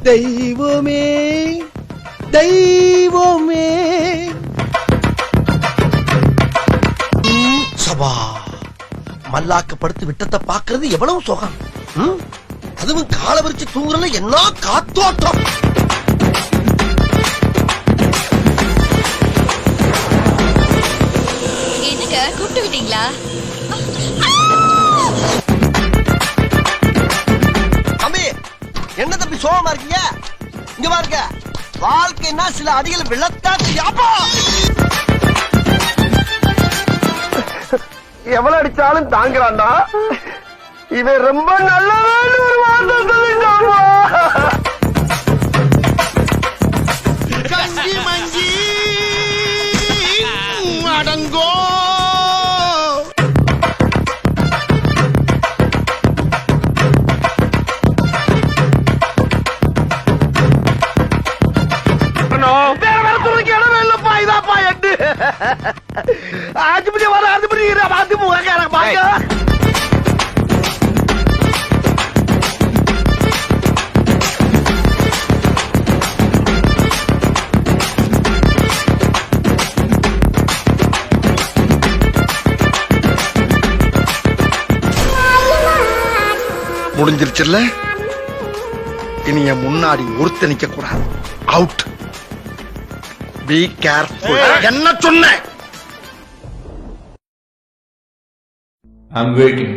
தெய்வமே தெய்வமே. சபா மல்லாக்கப்படுத்து விட்டத்தை பாக்குறது எவ்வளவு சுகம். அதுவும் கால விரிச்சு தூங்குறதுல என்ன காத்தோட்டம். என்னங்க கூப்பிட்டு விட்டீங்களா? தம்பி என்ன தம்பி சோகமா இருக்கீங்க? இங்க பாருங்க, வாழ்க்கைன்னா சில அடிகள் விழத்தான். எவ்வளவு அடிச்சாலும் தாங்குறான்டா இவன். ரொம்ப நல்லவன் ஒரு வார்த்தை சொல்லிட்டாமா. கஞ்சி மஞ்சி அடங்கோ. ஆஜிபதி வர ஆஜிபதி பாத்து போக பாக்க. முடிஞ்சிருச்சுல்ல, இனி என் முன்னாடி ஒருத்த நிக்க கூடாது. அவுட். Be careful. என்ன சொன்ன? I'm waiting.